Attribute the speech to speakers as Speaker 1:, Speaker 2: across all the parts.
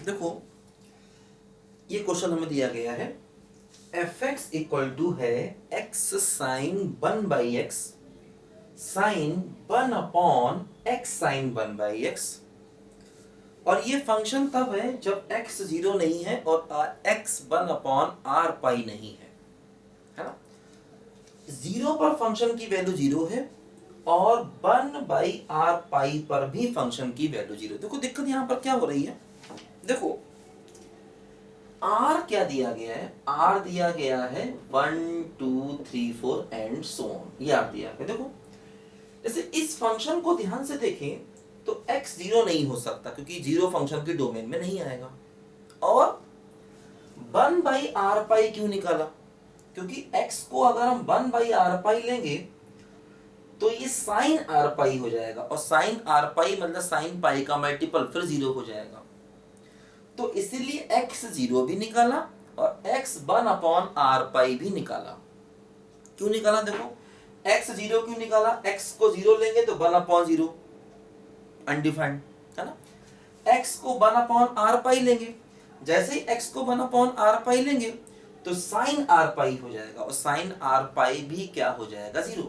Speaker 1: देखो ये क्वेश्चन हमें दिया गया है एफ एक्स इक्वल टू है x sine 1/x sine 1/x sine 1/x, और ये फंक्शन तब है जब x 0 नहीं है और x 1/r पाई नहीं है ना। 0 पर फंक्शन की वैल्यू 0 है और 1/r पाई पर भी फंक्शन की वैल्यू 0। देखो दिक्कत यहां पर क्या हो रही है, देखो r क्या दिया गया है, r दिया गया है 1 2 3 4 एंड सो ऑन, ये r दिया गया। देखो जैसे इस फंक्शन को ध्यान से देखें तो x 0 नहीं हो सकता क्योंकि 0 फंक्शन के डोमेन में नहीं आएगा, और 1/r पाई क्यों निकाला, क्योंकि x को अगर हम 1/r पाई लेंगे तो ये साइन r पाई हो जाएगा, और साइन r पाई मतलब साइन पाई का मल्टीपल फिर 0 हो जाएगा। तो इसीलिए x 0 भी निकाला और x 1/r पाई भी निकाला। क्यों निकाला, देखो x 0 क्यों निकाला, x को 0 लेंगे तो 1/0 अनडिफाइंड है ना, x को 1/r पाई लेंगे, जैसे ही x को 1/r पाई लेंगे तो साइन r पाई हो जाएगा, और साइन r पाई भी क्या हो जाएगा 0।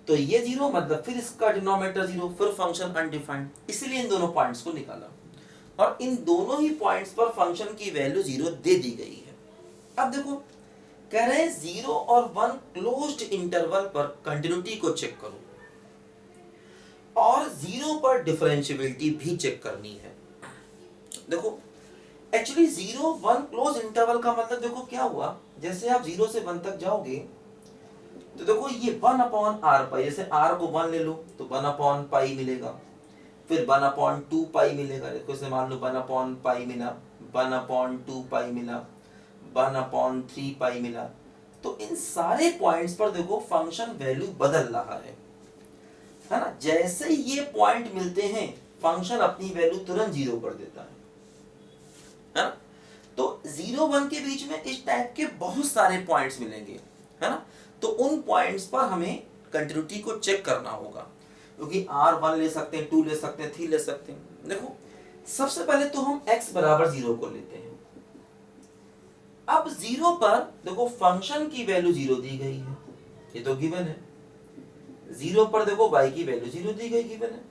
Speaker 1: तो ये 0 मतलब फिर इसका डिनोमिनेटर 0, फिर फंक्शन अनडिफाइंड, इसलिए इन दोनों पॉइंट्स को निकाला और इन दोनों ही पॉइंट्स पर फंक्शन की वैल्यू 0 दे दी गई है। अब देखो कह रहे हैं 0 और 1 क्लोज्ड इंटरवल पर कंटिन्यूटी को चेक करो और 0 पर डिफरेंशिएबिलिटी भी चेक करनी है। देखो एक्चुअली 0 1 क्लोज इंटरवल का मतलब देखो क्या हुआ, जैसे आप 0 से 1 तक जाओगे तो देखो ये 1/r पाई, जैसे r को 1 ले लो तो 1/पाई मिलेगा, फिर 1/2 पाई मिलेगा, देखो इसे मान लो 1/पाई मिला, 1/2 पाई मिला, 1/3 पाई मिला। तो इन सारे पॉइंट्स पर देखो फंक्शन वैल्यू बदल रहा है ना। जैसे ये पॉइंट मिलते हैं फंक्शन अपनी वैल्यू तुरंत 0 कर देता है ना। तो 0 1 के बीच में इस टाइप के बहुत सारे पॉइंट्स मिलेंगे है ना, तो उन पॉइंट्स पर हमें कंटिन्यूटी को चेक करना होगा, क्योंकि r1 ले सकते हैं, 2 ले सकते हैं, 3 ले सकते हैं। देखो सबसे पहले तो हम x बराबर 0 को लेते हैं। अब 0 पर देखो फंक्शन की वैल्यू 0 दी गई है, ये तो गिवन है। 0 पर देखो y की वैल्यू 0 दी गई, गिवन है।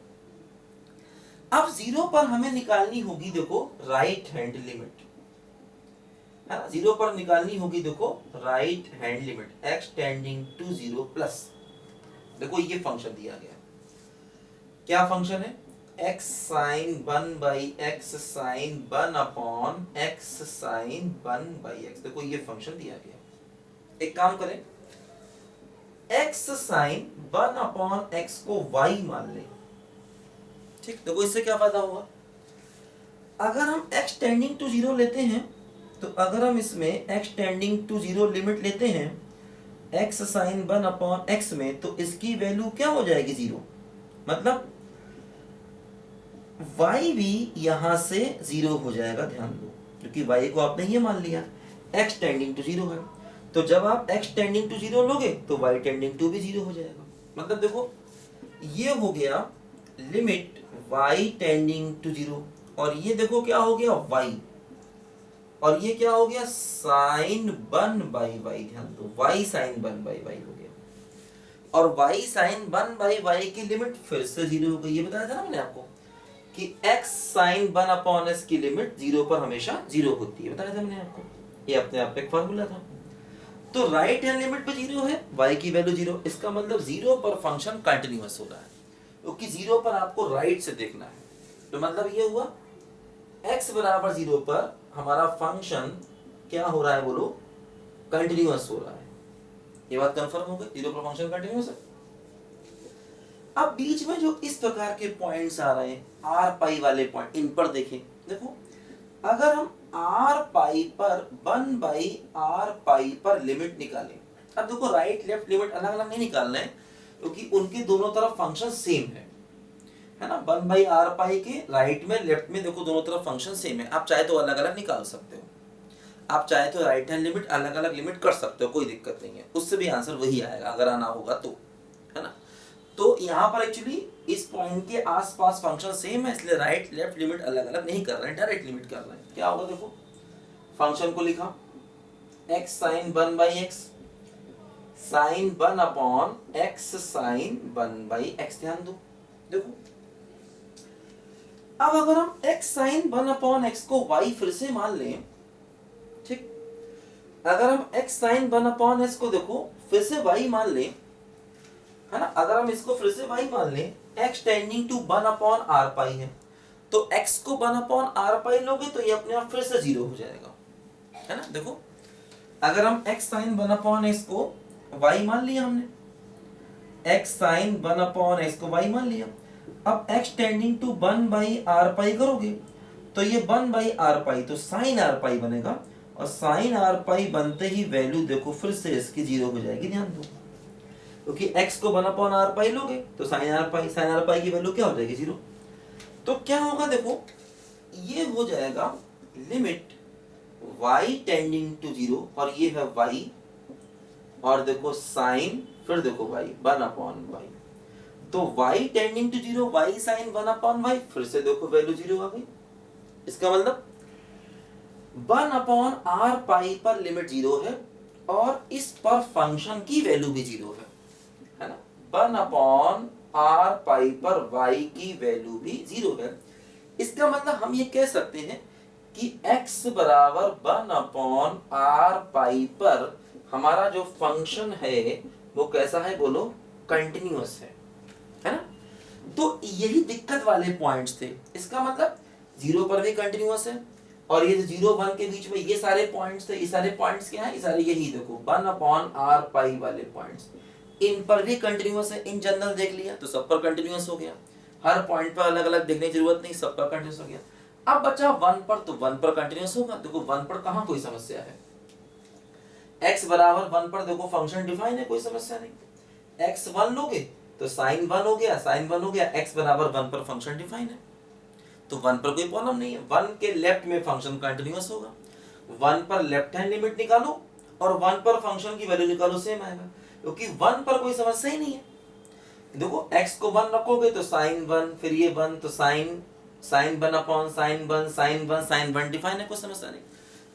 Speaker 1: अब 0 पर हमें निकालनी होगी देखो राइट हैंड लिमिट है ना, 0 पर निकालनी होगी देखो right hand limit x tending to 0 plus, देखो ये फंक्शन दिया गया, क्या फंक्शन है, x sin 1/x sin 1/x sin 1/x, देखो ये फंक्शन दिया गया। एक काम करें, x sin 1/x को y मान लें, ठीक। देखो इससे क्या फायदा होगा, अगर हम x टेंडिंग टू 0 लेते हैं तो अगर हम इसमें x टेंडिंग टू 0 लिमिट लेते हैं x sin 1/x में, तो इसकी वैल्यू क्या हो जाएगी 0, मतलब y भी यहां से 0 हो जाएगा, ध्यान दो क्योंकि y को आपने ये मान लिया x टेंडिंग टू 0 है, तो जब आप x टेंडिंग टू 0 लोगे तो y टेंडिंग टू भी 0 हो जाएगा। मतलब देखो ये हो गया लिमिट y टेंडिंग टू 0, और ये देखो क्या हो गया y, और ये क्या हो गया साइन 1/y, ध्यान दो y साइन 1/y हो गया, और y साइन 1/y की लिमिट फिर से 0 हो गई। ये बताया था ना मैंने आपको कि x साइन 1/s की लिमिट 0 पर हमेशा 0 होती है, बताया था मैंने आपको, ये अपने आप एक फार्मूला था। तो राइट हैंड लिमिट पे 0 है, y की वैल्यू 0, इसका मतलब 0 पर फंक्शन कंटिन्यूअस हो रहा है, क्योंकि 0 पर आपको राइट से देखना है। तो मतलब ये हुआ x बराबर 0 पर हमारा फंक्शन क्या हो रहा है, बोलो कंटिन्यूअस हो रहा है। ये बात कंफर्म हो गई, 0 पर फंक्शन कंटिन्यूअस है। अब बीच में जो इस प्रकार के पॉइंट्स आ रहे हैं r पाई वाले पॉइंट, इन पर देखें, देखो अगर हम r पाई पर 1/r पाई पर लिमिट निकालें, अब देखो राइट लेफ्ट लिमिट अलग अलग नहीं निकालना है क्योंकि उनके दोनों तरफ फंक्शन सेम है ना। 1/r पाई के राइट में लेफ्ट में देखो दोनों तरफ फंक्शन सेम है, आप चाहे तो अलग अलग निकाल सकते हो, आप चाहे तो राइट हैंड लिमिट अलग अलग लिमिट कर सकते हो, कोई दिक्कत नहीं है, उससे भी आंसर वही आएगा अगर आना होगा तो, है ना। तो यहाँ पर एक्चुअली इस पॉइंट के आसपास फंक्शन सेम है, इसलिए राइट लेफ्ट लिमिट अलग अलग नहीं कर रहे हैं, डायरेक्ट लिमिट कर रहे हैं। क्या होगा देखो, फंक्शन को लिखा x sine 1 by x, sine 1 upon x sine 1 by x. ध्यान दो, देखो अब अगर हम x साइन 1 अपॉन एक्स को y फिर से मान लें, ठीक, अगर हम x साइन 1 अपॉन एक्स को देखो फिर से y मान लें, है ना, अगर हम इसको फिर से y मान लें, x tending to 1 upon r pi है, तो x को 1 अपॉन आर पाई लोगे तो ये अपने आप फिर से 0 हो जाएगा, है ना। देखो अगर हम x साइन 1 अपॉन एक्स को y मान लिया हमने, x साइन 1 अपॉन एक्स को y मान लिया, अब x tending to 1 by r pi करोगे तो ये 1 बाई आर पाई तो साइन आर पाई बनेगा, और साइन आर पाई बनते ही वैल्यू देखो फिर से इसकी 0 हो जाएगी। ध्यान दो, क्योंकि x को 1 अपॉन आर पाई लोगे तो साइन आर पाई की वैल्यू क्या हो जाएगी 0। तो क्या होगा देखो, ये हो जाएगा लिमिट y टेंडिंग टू 0, और ये है y, और देखो साइन, फिर देखो y 1 अपॉन y, तो y tending to 0 y sine 1 upon y, फिर से देखो वैल्यू 0 आ गई। इसका मतलब 1 अपॉन आर पाई पर लिमिट 0 है, और इस पर फंक्शन की वैल्यू भी 0 है ना। 1 अपॉन आर पाई पर y की वैल्यू भी 0 है। इसका मतलब हम ये कह सकते हैं कि x बराबर 1 अपॉन आर पाई पर हमारा जो फंक्शन है वो कैसा है बोलो, कंटिन्यूअस है ना। तो यही दिक्कत वाले पॉइंट्स थे। इसका मतलब 0 पर भी कंटिन्यूअस है, और ये 0 1 के बीच में ये सारे पॉइंट्स थे, ये सारे पॉइंट्स क्या है, ये सारे यही देखो 1 अपॉन आर पाई वाले पॉइंट्स, इन पर भी कंटिन्यूअस है। इन जनरल देख लिया तो सब पर कंटिन्यूअस हो गया, हर पॉइंट पर अलग अलग देखने की जरूरत नहीं, सब पर कंटिन्यूअस हो गया। अब बचा 1 पर, तो 1 पर कंटिन्यूअस होगा। देखो 1 पर कहां कोई समस्या है, x बराबर 1 पर देखो फंक्शन डिफाइन है, कोई समस्या नहीं। x 1 लोगे तो साइन 1 हो गया, साइन 1 हो गया, x बराबर 1 पर फंक्शन डिफाइन है, तो 1 पर कोई प्रॉब्लम नहीं है। 1 के लेफ्ट में फंक्शन कंटिन्यूअस होगा, 1 पर लेफ्ट हैंड लिमिट निकालो और 1 पर फंक्शन की वैल्यू निकालो, सेम आएगा, क्योंकि 1 पर कोई समस्या ही नहीं है। देखो x को 1 रखोगे तो साइन 1, फिर ये 1 तो sine 1 upon sine 1, sine 1 sine 1 define है, कोई समस्या नहीं।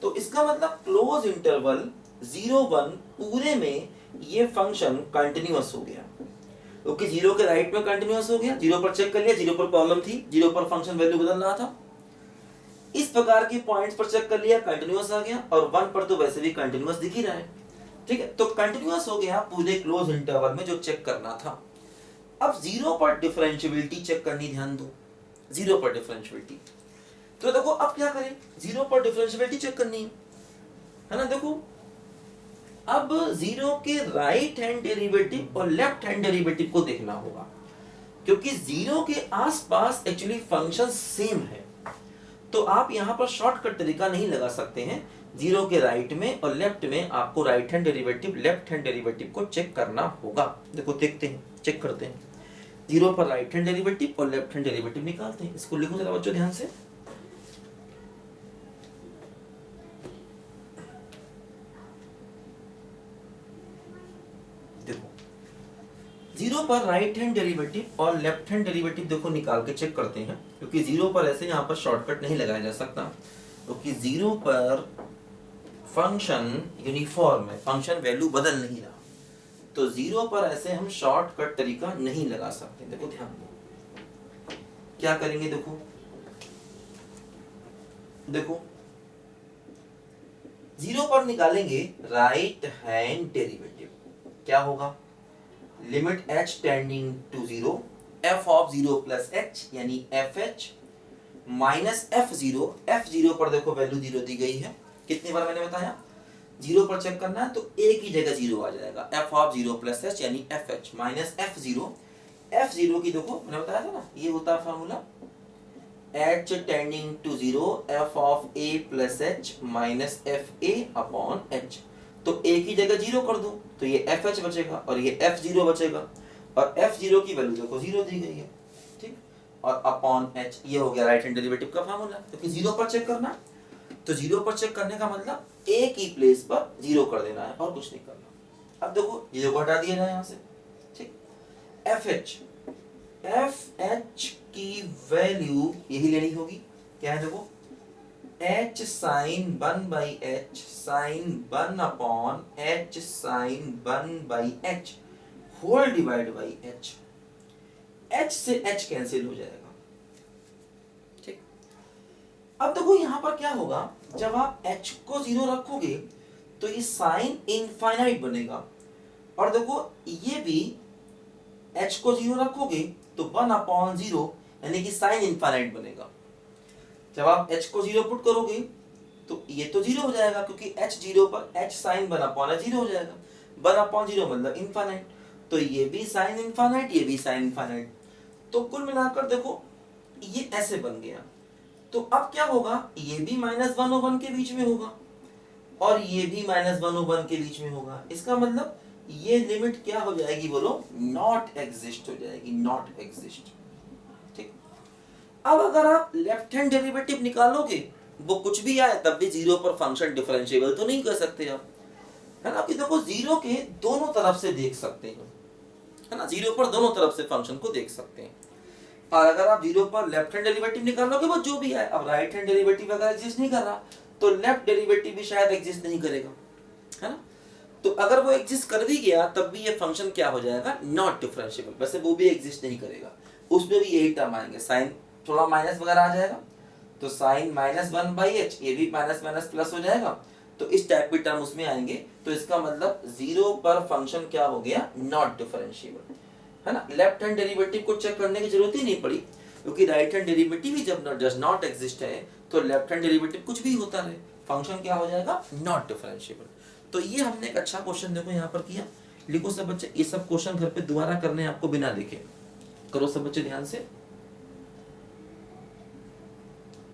Speaker 1: तो इसका मतलब क्लोज इंटरवल 0 1 पूरे में ये फंक्शन कंटिन्यूअस हो गया, क्योंकि 0 के राइट में कंटिन्यूअस हो गया। 0 पर चेक कर लिया, 0 पर प्रॉब्लम थी, 0 पर फंक्शन वैल्यू बदल रहा था। इस प्रकार के पॉइंट्स पर चेक कर लिया, कंटिन्यूअस आ गया, और 1 पर तो वैसे भी कंटिन्यूअस दिख ही रहा है, ठीक है। तो कंटिन्यूअस हो गया पूरे क्लोज इंटरवल में जो चेक करना था। अब 0 पर डिफरेंशिएबिलिटी चेक करनी, ध्यान दो 0 पर डिफरेंशिएबिलिटी। तो देखो अब क्या करें, 0 पर डिफरेंशिएबिलिटी चेक करनी है ना। देखो अब 0 के राइट हैंड डेरिवेटिव और लेफ्ट हैंड डेरिवेटिव को देखना होगा, क्योंकि 0 के आसपास एक्चुअली फंक्शन सेम है, तो आप यहां पर शॉर्टकट तरीका नहीं लगा सकते हैं। 0 के राइट में और लेफ्ट में आपको right hand derivative left hand derivative को चेक करना होगा। देखो देखते हैं, चेक करते हैं। 0 पर राइट हैंड डेरिवेटिव और लेफ्ट हैंड डेरिवेटिव निकालते हैं। इसको लिखो जरा बच्चों ध्यान से। देखो 0 पर राइट हैंड डेरिवेटिव और लेफ्ट हैंड डेरिवेटिव देखो निकाल के चेक करते हैं, क्योंकि 0 पर ऐसे यहाँ पर शॉर्टकट नहीं लगाया जा सकता, क्योंकि 0 पर फंक्शन यूनिफॉर्म है, फंक्शन वैल्यू बदल नहीं रहा, तो 0 पर ऐसे हम शॉर्टकट तरीका नहीं लगा सकते। देखो ध्यान दो क्या करेंगे, देखो देखो 0 पर निकालेंगे राइट हैंड डेरिवेटिव, क्या होगा, limit h tending to 0 f of 0 plus h यानी fh माइनस f0 पर देखो वैल्यू 0 दी गई है। कितनी बार मैंने बताया, 0 पर चेक करना है तो एक ही जगह 0 आ जाएगा, f ऑफ 0 प्लस h यानी fh माइनस f0 की देखो मैंने बताया था ना, ये होता है formula h tending to 0 f of a plus h minus fa upon h, तो एक ही जगह 0 कर दो तो ये fh बचेगा और ये f0 बचेगा, और f0 की वैल्यू देखो 0 दी गई है, ठीक, और अपॉन h, ये हो गया राइट हैंड डेरिवेटिव का फार्मूला। क्योंकि 0 पर चेक करना, तो 0 पर चेक करने का मतलब एक ही प्लेस पर 0 कर देना है और कुछ नहीं करना। अब देखो 0 को हटा दिया जाए यहाँ से, ठीक, एफ एच की वैल्यू यही लेनी होगी, क्या है देखो, h sine 1/h sine 1/h sine 1/h whole divide by h। h से h कैंसिल हो जाएगा, ठीक। अब देखो यहां पर क्या होगा, जब आप h को 0 रखोगे तो ये साइन इनफाइनाइट बनेगा, और देखो ये भी h को 0 रखोगे तो 1/0 यानी कि साइन इनफाइनाइट बनेगा। जब आप h को 0 पुट करोगे तो ये तो 0 हो जाएगा, क्योंकि h 0 पर h साइन 1/0 हो जाएगा, 1/0 मतलब इनफाइनाइट, तो ये भी साइन इनफाइनाइट, ये भी साइन इनफाइनाइट, तो कुल मिलाकर देखो ये ऐसे बन गया। तो अब क्या होगा, ये भी -1/1 के बीच में होगा और ये भी -1/1 के बीच में होगा। इसका मतलब ये लिमिट क्या हो जाएगी, बोलो, नॉट एग्जिस्ट हो जाएगी, नॉट एग्जिस्ट, ठीक। अब अगर आप लेफ्ट हैंड डेरिवेटिव निकालोगे, वो कुछ भी आए तब भी 0 पर फंक्शन डिफरेंशिएबल तो नहीं कर सकते आप, है ना, कि देखो 0 के दोनों तरफ से देख सकते हैं, है ना, 0 पर दोनों तरफ से फंक्शन को देख सकते हैं। और अगर आप 0 पर लेफ्ट हैंड डेरिवेटिव निकालोगे, वो जो भी आए, अब राइट हैंड डेरिवेटिव अगर एग्जिस्ट नहीं कर रहा तो लेफ्ट डेरिवेटिव भी शायद एग्जिस्ट नहीं करेगा, है ना। तो अगर वो एग्जिस्ट कर भी गया तब भी ये फंक्शन क्या हो जाएगा, नॉट डिफरेंशिएबल, वैसे वो भी एग्जिस्ट नहीं करेगा, उसमें भी यही टर्म आएंगे, साइन थोड़ा माइनस वगैरह आ जाएगा, तो साइन -1/h, ये भी माइनस माइनस प्लस हो जाएगा, तो इस टाइप के टर्म उसमें आएंगे। तो इसका मतलब 0 पर फंक्शन क्या हो गया, नॉट डिफरेंशिएबल, है ना। लेफ्ट हैंड डेरिवेटिव को चेक करने की जरूरत ही नहीं पड़ी, क्योंकि राइट हैंड डेरिवेटिव ही जब डज नॉट एग्जिस्ट है तो लेफ्ट हैंड डेरिवेटिव कुछ भी होता रहे, फंक्शन क्या हो जाएगा, नॉट डिफरेंशिएबल। तो ये हमने एक अच्छा क्वेश्चन देखो यहाँ पर किया। लिखो सब बच्चे, ये सब क्वेश्चन घर पे दोबारा करने आपको बिना लिखे, करो सब बच्चे ध्यान से।